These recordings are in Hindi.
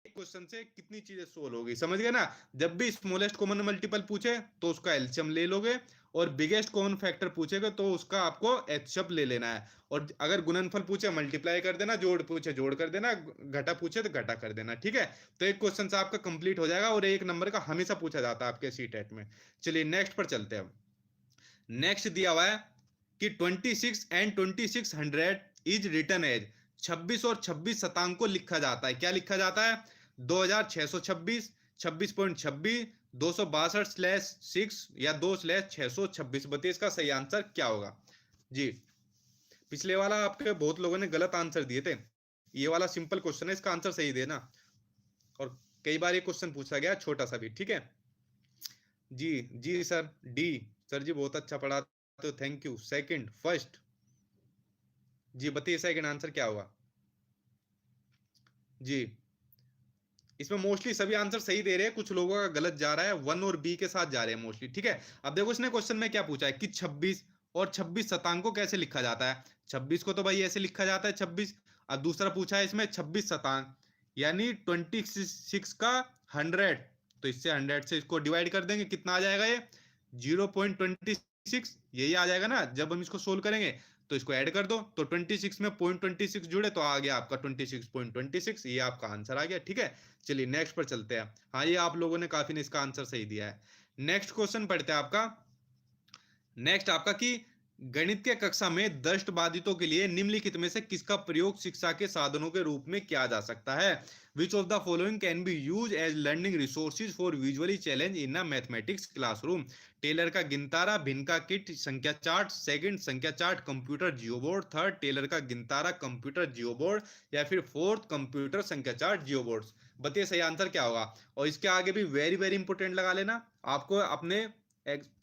क्वेश्चन से कितनी चीजें सोल्व होगी, समझ गए ना। जब भी स्मॉलेस्ट कॉमन मल्टीपल पूछे तो उसका एलसीएम ले लोगे, और बिगेस्ट कॉमन फैक्टर पूछेगा तो उसका आपको एचसीएफ ले लेना है। और अगर गुणनफल पूछे मल्टीप्लाई कर देना, जोड़ पूछे जोड़ कर देना, घटा पूछे तो घटा कर देना, ठीक है। तो एक क्वेश्चन से आपका कंप्लीट हो जाएगा, और एक नंबर का हमेशा पूछा जाता है आपके सीटेट में। चलिए नेक्स्ट पर चलते हैं। नेक्स्ट दिया हुआ है कि 26 एंड 2600 इज रिटर्न एज, 26 और 26 शतांक को लिखा जाता है, क्या लिखा जाता है? 2626, 26.26, 262/6 या 2/626। बताइए इसका सही आंसर क्या होगा जी। पिछले वाला आपके बहुत लोगों ने गलत आंसर दिए थे, ये वाला सिंपल क्वेश्चन है, इसका आंसर सही देना। और कई बार ये क्वेश्चन पूछा गया छोटा सा भी, ठीक है जी। जी सर, डी। सर जी बहुत अच्छा पढ़ा, तो थैंक यू। सेकंड, फर्स्ट, जी बताइए सेकंड आंसर क्या होगा जी। इसमें मोस्टली सभी आंसर सही दे रहे हैं, कुछ लोगों का गलत जा रहा है, वन और बी के साथ जा रहे हैं मोस्टली, ठीक है। अब देखो इसने क्वेश्चन में क्या पूछा है कि 26 और 26 शतांक को कैसे लिखा जाता है। 26 को तो भाई ऐसे लिखा जाता है 26। अब दूसरा पूछा है इसमें 26 शतांक, यानी 26 का 100, तो इससे 100 से इसको डिवाइड कर देंगे, कितना आ जाएगा ये? 0.26, यही आ जाएगा ना जब हम इसको सोल्व करेंगे। तो इसको ऐड कर दो, तो 26 में 0.26 जुड़े तो आ गया आपका 26.26, ये आपका आंसर आ गया, ठीक है। चलिए नेक्स्ट पर चलते हैं। हाँ ये आप लोगों ने काफी ने इसका आंसर सही दिया है। नेक्स्ट क्वेश्चन पढ़ते हैं आपका। नेक्स्ट आपका कि गणित के कक्षा में दष्ट बाधितों के लिए निम्नलिखित में से किसका प्रयोग शिक्षा के साधनों के रूप में किया जा सकता है? Which of the following can be use as learning resources for visually challenge in a mathematics classroom? Taylor का गिनतारा, भिन्न का किट, संख्या चार्ट, सेकंड संख्या chart, computer geoboard, third Taylor का गिनतारा कंप्यूटर जियोबोर्ड, या फिर फोर्थ कंप्यूटर संख्या चार्ट जियोबोर्ड। बताइए सही आंसर क्या होगा। और इसके आगे भी वेरी वेरी इंपोर्टेंट लगा लेना, आपको अपने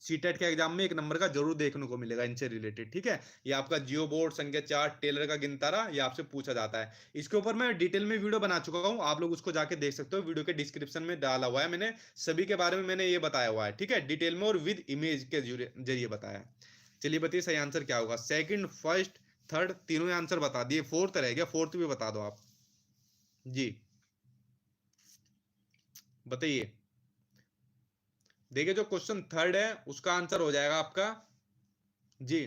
सीटेट के एग्जाम में एक नंबर का जरूर देखने को मिलेगा इनसे रिलेटेड, ठीक है। ये आपका जियो बोर्ड, संख्या चार्ट, टेलर का गिनतारा, ये आपसे पूछा जाता है। इसके ऊपर मैं डिटेल में वीडियो बना चुका हूं, आप लोग उसको जाके देख सकते हो, वीडियो के डिस्क्रिप्शन में डाला हुआ है मैंने, सभी के बारे में मैंने ये बताया हुआ है, ठीक है, डिटेल में और विद इमेज के जरिए बताया है। चलिए बताइए सही आंसर क्या होगा। सेकंड, फर्स्ट, थर्ड, तीनों आंसर बता दिए, फोर्थ रह गया, फोर्थ भी बता दो आप जी। बताइए। देखिए जो क्वेश्चन थर्ड है उसका आंसर हो जाएगा आपका जी,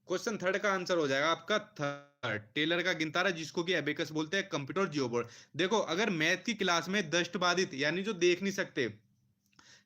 क्वेश्चन थर्ड का आंसर हो जाएगा आपका थर्ड, टेलर का गिनतारा, जिसको कि एबेकस बोलते हैं, कंप्यूटर जियोबोर्ड। देखो अगर मैथ की क्लास में दष्ट बाधित यानी जो देख नहीं सकते,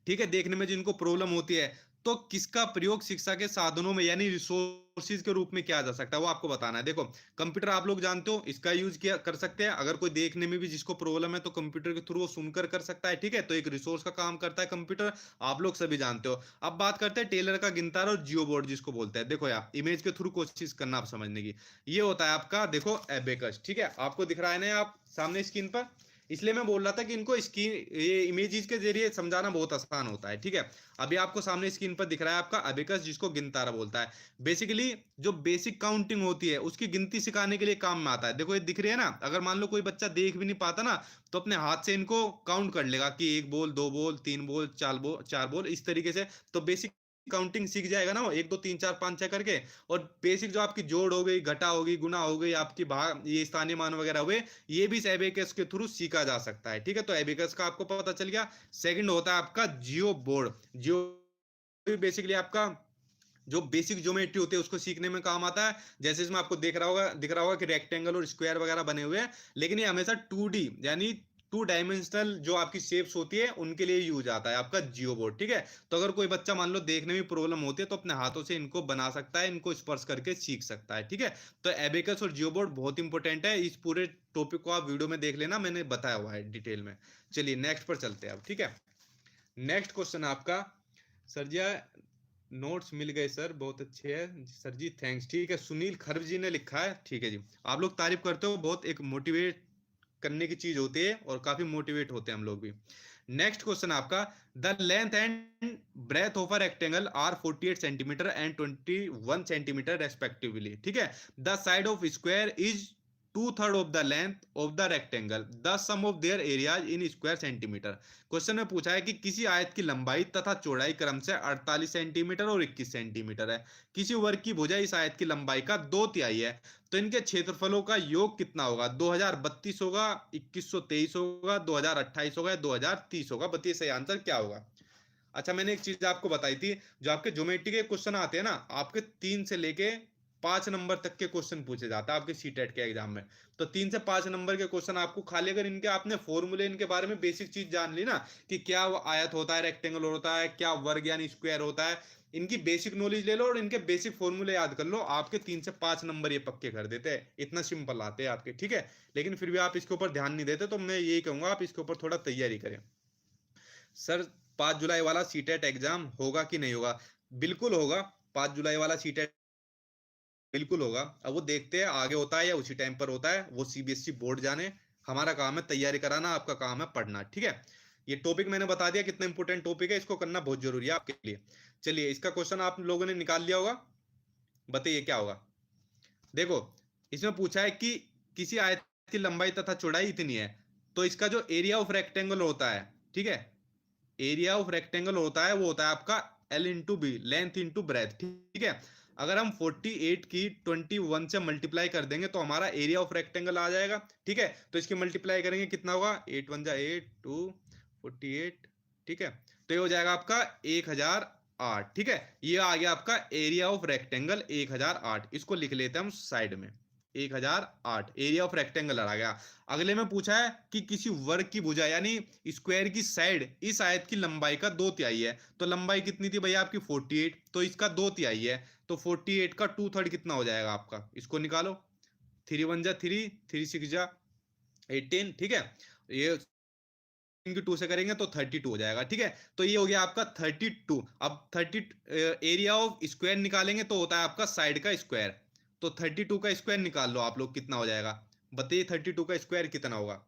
ठीक है, देखने में जिनको प्रॉब्लम होती है, तो किसका प्रयोग शिक्षा के साधनों में यानी रिसोर्सेज के रूप में किया जा सकता है, वो आपको बताना है। देखो कंप्यूटर आप लोग जानते हो, इसका यूज किया कर सकते हैं, अगर कोई देखने में भी जिसको प्रॉब्लम है तो कंप्यूटर के थ्रू वो सुनकर कर सकता है, ठीक है, तो एक रिसोर्स का काम करता है कंप्यूटर, आप लोग सभी जानते हो। अब बात करते हैं टेलर का गिनतार और जियो बोर्ड जिसको बोलते हैं। देखो यार इमेज के थ्रू कोशिश करना आप समझने की, ये होता है आपका देखो एबेकस, ठीक है, आपको दिख रहा है ना आप सामने स्क्रीन पर, इसलिए मैं बोल रहा था कि इनको स्क्रीन ये इमेजेस के जरिए समझाना बहुत आसान होता है, ठीक है। अभी आपको सामने स्क्रीन पर दिख रहा है आपका अबेकस, जिसको गिनतारा बोलता है। बेसिकली जो बेसिक काउंटिंग होती है उसकी गिनती सिखाने के लिए काम में आता है। देखो ये दिख रही है ना, अगर मान लो कोई बच्चा देख भी नहीं पाता ना, तो अपने हाथ से इनको काउंट कर लेगा कि एक बोल, दो बोल, तीन बोल, चार बोल, इस तरीके से। तो बेसिक काउंटिंग सीख जाएगा ना वो, एक दो तीन चार पांच छह करके। और बेसिक जो आपकी जोड़ हो गई, घटा हो गई, गुना हो गई, आपकी भाग, ये स्थानीय मान वगैरह हुए, ये भी इस एबेकस के थ्रू सीखा जा सकता है, ठीक है। तो एबेकस का आपको पता चल गया। सेकंड होता है आपका जियो बोर्ड। जियो बेसिकली आपका जो बेसिक ज्योमेट्री होती है उसको सीखने में काम आता है। जैसे इसमें आपको दिख रहा होगा कि रेक्टेंगल और स्क्वायर वगैरह बने हुए हैं, लेकिन ये हमेशा 2D यानी टू डायमेंशनल जो आपकी शेप्स होती है उनके लिए यूज आता है आपका जियो बोर्ड, ठीक है। तो अगर कोई बच्चा मान लो देखने में प्रॉब्लम होती है तो अपने हाथों से इनको बना सकता है, इनको स्पर्श करके सीख सकता है, ठीक है। तो एबेकस और जियो बोर्ड बहुत इंपॉर्टेंट है, इस पूरे टॉपिक को आप वीडियो में देख लेना, मैंने बताया हुआ है डिटेल में। चलिए नेक्स्ट पर चलते हैं अब, ठीक है। नेक्स्ट क्वेश्चन आपका, सर जी नोट्स मिल गए सर, बहुत अच्छे हैं सर जी, थैंक्स, ठीक है। सुनील खर्ब जी ने लिखा है, ठीक है जी। आप लोग तारीफ करते हो, बहुत एक मोटिवेट करने की चीज होती है, और काफी मोटिवेट होते हैं हम लोग भी। नेक्स्ट क्वेश्चन आपका, the length and breadth of a rectangle are 48 centimetre and 21 centimetre respectively, ठीक है। The side of square is 2/3 of the length of the rectangle, the sum of their areas in square centimetre. Question में पूछा है कि किसी आयत की लंबाई तथा चौड़ाई क्रम से 48 सेंटीमीटर और 21 सेंटीमीटर है। किसी वर्ग की भुजा इस आयत की लंबाई का 2/3 है, तो इनके क्षेत्रफलों का योग कितना होगा? 2032 होगा, 2123 होगा, 2028 होगा, 2030 होगा। बताइए सही आंसर क्या होगा। अच्छा, मैंने एक चीज आपको बताई थी, जो आपके ज्योमेट्री के क्वेश्चन आते हैं ना, आपके 3 से लेके 5 नंबर तक के क्वेश्चन पूछे जाते हैं आपके सीटेट के एग्जाम में। तो 3 से 5 नंबर के क्वेश्चन आपको खाली, अगर इनके आपने फॉर्मूले इनके बारे में बेसिक चीज जान ली ना, कि क्या वो आयत होता है, रेक्टेंगल होता है, क्या वर्ग यानी स्क्वायर होता है, इनकी बेसिक नॉलेज ले लो और इनके बेसिक फॉर्मूले याद कर लो, आपके 3 से 5 नंबर ये पक्के कर देते हैं। इतना सिंपल आते हैं आपके, ठीक है। लेकिन फिर भी आप इसके ऊपर ध्यान नहीं देते, तो मैं यही कहूंगा आप इसके ऊपर थोड़ा तैयारी करें। सर 5 जुलाई वाला सीटेट एग्जाम होगा कि नहीं होगा? बिल्कुल होगा। 5 जुलाई वाला सीटेट बिल्कुल होगा। अब वो देखते हैं आगे होता है या उसी टाइम पर होता है, वो सीबीएसई बोर्ड जाने। हमारा काम है तैयारी कराना, आपका काम है पढ़ना, ठीक है। ये टॉपिक मैंने बता दिया कितना इंपॉर्टेंट टॉपिक है, इसको करना बहुत जरूरी है आपके लिए। चलिए, इसका क्वेश्चन आप लोगों ने निकाल लिया होगा, बताइए क्या होगा। देखो, इसमें पूछा है कि किसी आयत की लंबाई तथा चौड़ाई इतनी है, तो इसका जो एरिया ऑफ रेक्टेंगल होता है, ठीक है, एरिया ऑफ रेक्टेंगल होता है वो होता है आपका L into B, length into breadth, ठीक है। अगर हम 48 की 21 से मल्टीप्लाई कर देंगे तो हमारा एरिया ऑफ रेक्टेंगल आ जाएगा, ठीक है। तो इसकी मल्टीप्लाई करेंगे, कितना होगा? 8 1 जा 8 2 48, ठीक है। तो ये हो जाएगा आपका 1008, ठीक है। ये आ गया आपका एरिया ऑफ रेक्टेंगल 1008। इसको लिख लेते हैं हम साइड में, 1008 एरिया ऑफ रेक्टेंगल आ गया। अगले में पूछा है कि किसी वर्ग की भुजा यानी स्क्वायर की साइड इस आयत की लंबाई का 2/3 है। तो लंबाई कितनी थी भैया आपकी? 48, तो इसका 2/3 है, तो 48 का 2/3 कितना हो जाएगा आपका? इसको निकालो। 3 1 जा 3, 3 6 जा 18, ठीक है। ये इनकी 2 से करेंगे तो 32 हो जाएगा, ठीक है। तो ये हो गया आपका 32। अब 30 एरिया ऑफ स्क्वायर निकालेंगे तो होता है आपका साइड का स्क्वायर। तो 32 का स्क्वायर निकाल लो आप लोग, कितना हो जाएगा? बताइए 32 का स्क्वायर कितना होगा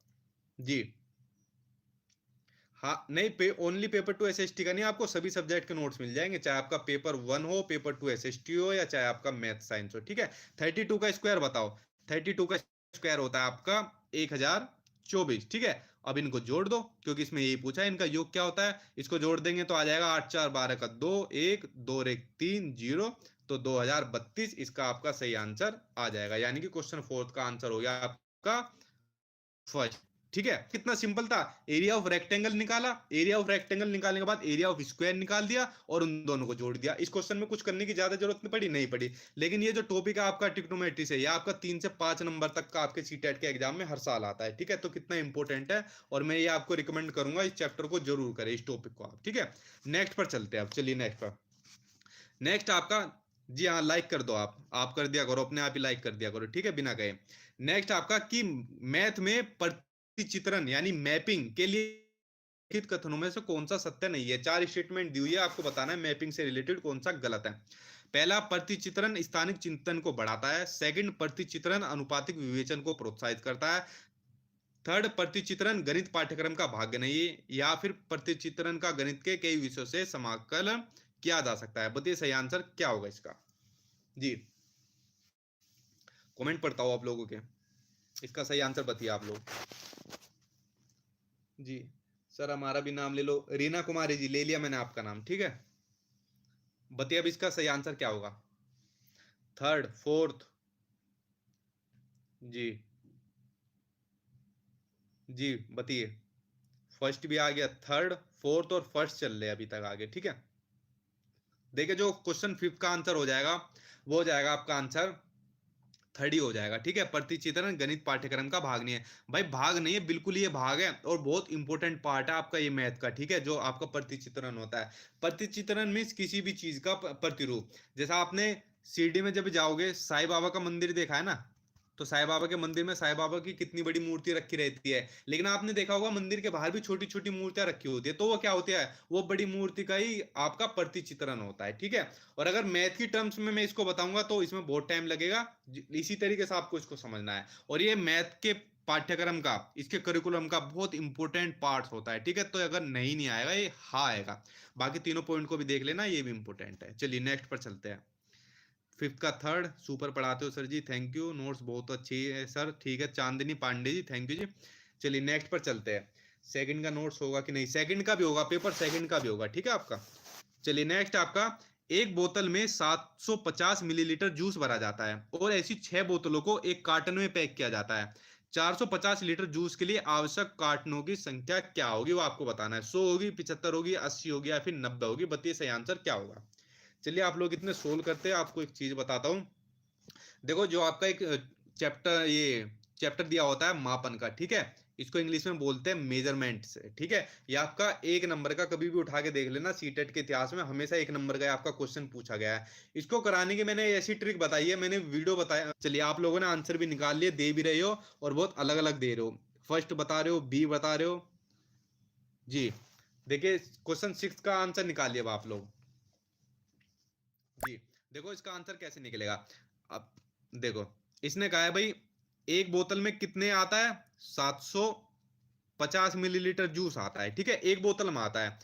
जी। हाँ नहीं, ओनली पेपर 2 एसएसटी का नहीं, आपको सभी सब्जेक्ट के नोट्स मिल जाएंगे, चाहे आपका पेपर 1 हो, पेपर 2 एसएसटी हो, या चाहे आपका मैथ साइंस हो, ठीक है। 32 का स्क्वायर बताओ। 32 का स्क्वायर होता है आपका 1024, ठीक है। अब इनको जोड़ दो, क्योंकि इसमें यही पूछा है इनका योग क्या होता है। इसको जोड़ देंगे तो आ जाएगा 8 4 12 का 2 1 2 1 3 0, तो 2032 इसका आपका सही आंसर आ जाएगा। यानी कि क्वेश्चन 4 का आंसर हो गया आपका फर्स्ट, ठीक है। कितना सिंपल था। एरिया ऑफ रेक्टेंगल निकाला, एरिया ऑफ रेक्टेंगल निकालने के बाद एरिया ऑफ स्क्वायर निकाल दिया और उन दोनों को जोड़ दिया। इस क्वेश्चन में कुछ करने की ज्यादा जरूरत नहीं पड़ी, नहीं पड़ी। लेकिन ये जो टॉपिक है आपका ट्रिग्नोमेट्री से, ये आपका 3 से 5 नंबर तक का आपके सीटेट के एग्जाम में हर साल आता है, ठीक है। तो कितना इंपॉर्टेंट है, और मैं ये आपको रिकमेंड करूंगा इस चैप्टर को जरूर करें, इस टॉपिक को आप, ठीक है। नेक्स्ट पर चलते हैं आप, चलिए नेक्स्ट पर। नेक्स्ट आपका, जी हाँ लाइक कर दो, आप कर दिया करो, अपने आप ही लाइक कर दिया करो, ठीक है, बिना कहे। नेक्स्ट आपका कि मैथ में चित्रण यानी मैपिंग के लिए लिखित कथनों में से कौन सा सत्य नहीं है। 4 स्टेटमेंट दी हुई है, आपको बताना है मैपिंग से रिलेटेड कौन सा गलत है। पहला, प्रतिचित्रण स्थानिक चिंतन को बढ़ाता है। सेकंड, प्रतिचित्रण अनुपातिक विवेचन को प्रोत्साहित करता है। थर्ड, प्रतिचित्रण गणित पाठ्यक्रम का भाग नहीं है। या फिर प्रतिचित्रण का गणित के कई विषयों से समाकलन किया जा सकता है। बताइए सही आंसर क्या होगा इसका जी। कमेंट पढ़ता हूं आप लोगों के, इसका सही आंसर बताइए आप लोग जी। सर हमारा भी नाम ले लो, रीना कुमारी जी, ले लिया मैंने आपका नाम, ठीक है। बताइए अब इसका सही आंसर क्या होगा? Third, fourth? जी जी बताइए। फर्स्ट भी आ गया, थर्ड फोर्थ और फर्स्ट चल रहे अभी तक आगे, ठीक है। देखिए जो क्वेश्चन 5 का आंसर हो जाएगा, वो हो जाएगा आपका आंसर थर्ड ही हो जाएगा, ठीक है। प्रतिचित्रण गणित पाठ्यक्रम का भाग नहीं है। भाई भाग नहीं है, बिल्कुल ये भाग है, और बहुत इंपॉर्टेंट पार्ट है आपका ये मैथ का, ठीक है। जो आपका प्रतिचित्रण होता है, प्रतिचित्रण मीन्स किसी भी चीज का प्रतिरूप। जैसा आपने शिरडी में जब जाओगे, साईं बाबा का मंदिर देखा है ना, तो साईं बाबा के मंदिर में साईं बाबा की कितनी बड़ी मूर्ति रखी रहती है, लेकिन आपने देखा होगा मंदिर के बाहर भी छोटी छोटी मूर्तियां रखी होती है। तो वो क्या होती है? वो बड़ी मूर्ति का ही आपका प्रतिचित्रण होता है, ठीक है। और अगर मैथ की टर्म्स में मैं इसको बताऊंगा तो इसमें बहुत टाइम लगेगा, इसी तरीके से आपको इसको समझना है। और ये मैथ के पाठ्यक्रम का, इसके करिकुलम का बहुत इंपॉर्टेंट पार्ट होता है, ठीक है। तो अगर नहीं आएगा ये, हाँ आएगा। बाकी तीनों पॉइंट को भी देख लेना, ये भी इंपॉर्टेंट है। चलिए नेक्स्ट पर चलते हैं। फिफ्थ का थर्ड, सुपर पढ़ाते हो sir ji, thank you, notes बहुत अच्छी है सर, ठीक है, चांदनी पांडे जी, थैंक यू जी। चलिए नेक्स्ट पर चलते हैं। सेकंड का नोट्स होगा कि नहीं, सेकंड का भी होगा, पेपर सेकंड का भी होगा, ठीक है आपका। चलिए नेक्स्ट आपका, एक बोतल में 750 मिलीलीटर जूस भरा जाता है और ऐसी 6 बोतलों को एक कार्टन में पैक किया जाता है। 450 लीटर जूस के लिए आवश्यक कार्टनों की संख्या क्या होगी, वो आपको बताना है। 100 होगी, 75 होगी, 80 होगी या फिर 90 होगी, बताइए सही आंसर क्या होगा। चलिए आप लोग इतने सोल्व करते हैं, आपको एक चीज बताता हूँ। देखो जो आपका एक चैप्टर दिया होता है मापन का, ठीक है, इसको इंग्लिश में बोलते हैं मेजरमेंट से, ठीक है। ये आपका 1 नंबर का, कभी भी उठा के देख लेना, सीटेट के इतिहास में हमेशा 1 नंबर का आपका क्वेश्चन पूछा गया है। इसको कराने की मैंने ऐसी ट्रिक बताई है, मैंने वीडियो बताया। चलिए आप लोगों ने आंसर भी निकाल लिए, दे भी रहे हो और बहुत अलग अलग दे रहे हो। फर्स्ट बता रहे हो, बी बता रहे हो जी। देखिए क्वेश्चन 6 का आंसर निकालिए अब आप लोग जी। देखो इसका आंसर कैसे निकलेगा। अब देखो, इसने कहा है भाई एक बोतल में कितने आता है, 750 मिलीलीटर जूस आता है, ठीक है, एक बोतल में आता है।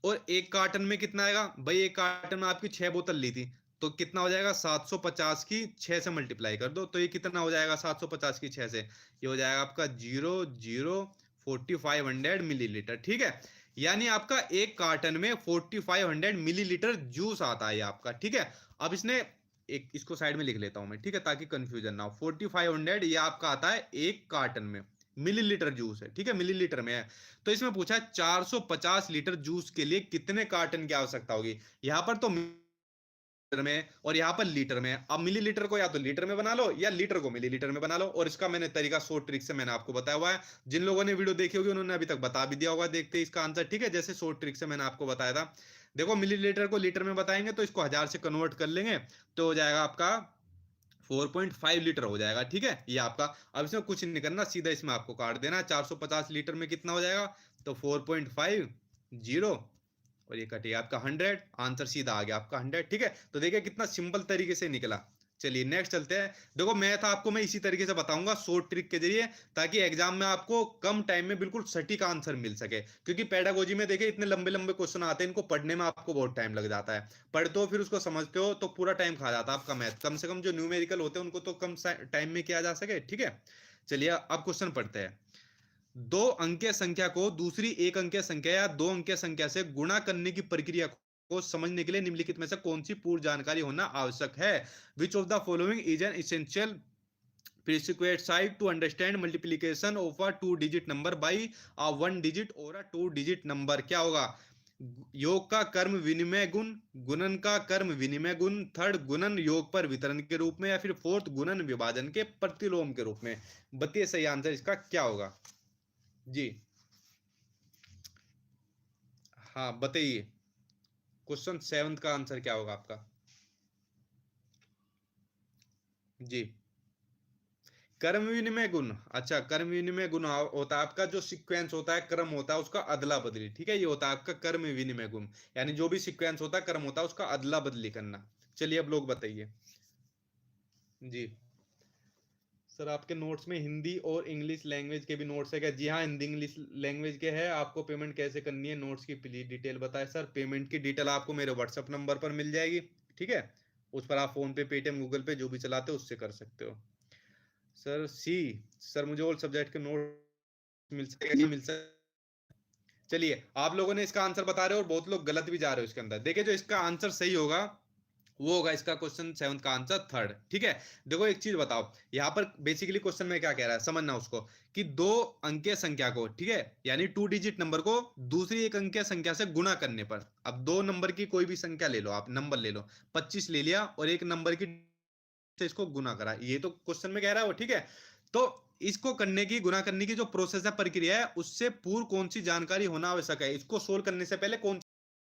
और एक कार्टन में कितना आएगा भाई, एक कार्टन में आपकी 6 बोतल ली थी, तो कितना हो जाएगा, 750 की 6 से मल्टीप्लाई कर दो, तो ये कितना हो जाएगा 750 की 6 से, ये हो जाएगा आपका 0,04500 मिलीलीटर, ठीक है। यानी आपका एक कार्टन में 4500 मिलीलीटर जूस आता है आपका, ठीक है। अब इसने एक, इसको साइड में लिख लेता हूं मैं, ठीक है, ताकि कंफ्यूजन ना हो। 4500 ये आपका आता है एक कार्टन में, मिलीलीटर जूस है, ठीक है, मिलीलीटर में है। तो इसमें पूछा 450 लीटर जूस के लिए कितने कार्टन की आवश्यकता होगी। यहां पर तो लीटर में और यहाँ पर लीटर में। अब मिलीलीटर को या तो लीटर में बना लो या लीटर को मिलीलीटर में बना लो, और इसका मैंने तरीका शॉर्ट ट्रिक से मैंने आपको बताया हुआ है। जिन लोगों ने वीडियो देखी होगी उन्होंने अभी तक बता भी दिया होगा, देखते इसका आंसर, ठीक है, जैसे शॉर्ट ट्रिक से मैंने आपको बताया था। देखो मिलीलीटर को लीटर में बताएंगे तो इसको 1000 से कन्वर्ट कर लेंगे, तो हो जाएगा आपका 4.5 लीटर हो जाएगा, ठीक है, ये आपका। अब इसमें कुछ नहीं करना, सीधा इसमें आपको काट देना। 450 लीटर में कितना हो जाएगा, तो 4.5 जीरो, और ये कटिए आपका 100, आंसर सीधा आ गया आपका 100, ठीक है। तो देखिए कितना सिंपल तरीके से निकला। चलिए नेक्स्ट चलते हैं। देखो मैथ आपको मैं इसी तरीके से बताऊंगा शॉर्ट ट्रिक के जरिए, ताकि एग्जाम में आपको कम टाइम में बिल्कुल सटीक आंसर मिल सके। क्योंकि पेडागोजी में देखिए इतने लंबे लंबे क्वेश्चन आते हैं, इनको पढ़ने में आपको बहुत टाइम लग जाता है। पढ़ते हो फिर उसको समझते हो तो पूरा टाइम खा जाता है आपका मैथ। कम से कम जो न्यूमेरिकल होते हैं उनको तो कम टाइम में किया जा सके, ठीक है। चलिए अब क्वेश्चन पढ़ते हैं। दो अंकीय संख्या को दूसरी एक अंकीय संख्या या दो अंकीय संख्या से गुणा करने की प्रक्रिया को समझने के लिए निम्नलिखित में से कौन सी पूर्व जानकारी होना आवश्यक है। Which of the following is an essential prerequisite to understand multiplication of a two digit number by a one digit or a two digit number। क्या होगा, योग का कर्म विनिमय गुण, गुणन का कर्म विनिमय गुण, थर्ड गुणन योग पर वितरण के रूप में, या फिर फोर्थ गुणन विभाजन के प्रतिलोम के रूप में। बताइए सही आंसर इसका क्या होगा जी। हाँ बताइए, क्वेश्चन 7 का आंसर क्या होगा आपका जी। कर्म विनिमय गुण, अच्छा कर्म विनिमय गुण होता है आपका, जो सीक्वेंस होता है, क्रम होता है उसका अदला बदली, ठीक है, ये होता है आपका कर्म विनिमय गुण। यानी जो भी सीक्वेंस होता है, क्रम होता है, उसका अदला बदली करना। चलिए अब लोग बताइए जी। सर आपके नोट्स में हिंदी और इंग्लिश लैंग्वेज के भी नोट्स है क्या। जी हाँ, हिंदी इंग्लिश लैंग्वेज के हैं। आपको पेमेंट कैसे करनी है, नोट्स की प्लीज डिटेल बताएं सर। पेमेंट की डिटेल आपको मेरे व्हाट्सअप नंबर पर मिल जाएगी, ठीक है, उस पर आप फोन पे, पेटीएम, गूगल पे जो भी चलाते हो उससे कर सकते हो। सर सी, सर मुझे ऑल सब्जेक्ट के नोट मिल सकेगा, मिल सके। चलिए आप लोगों ने इसका आंसर बता रहे हो और बहुत लोग गलत भी जा रहे हो इसके अंदर। देखिए जो इसका आंसर सही होगा वो होगा इसका क्वेश्चन 7 का आंसर थर्ड, ठीक है। देखो एक चीज बताओ, यहाँ पर बेसिकली क्वेश्चन में क्या कह रहा है समझना उसको, कि दो अंकीय संख्या को, ठीक है, यानी टू डिजिट नंबर को दूसरी एक अंकीय संख्या से गुणा करने पर। अब दो नंबर की कोई भी संख्या ले लो, आप नंबर ले लो, 25 ले लिया और एक नंबर की से इसको गुना करा, ये तो क्वेश्चन में कह रहा है वो, ठीक है। तो इसको करने की, गुना करने की जो प्रोसेस है, प्रक्रिया है, उससे पूर्व कौन सी जानकारी होना आवश्यक है, इसको सोल्व करने से पहले कौन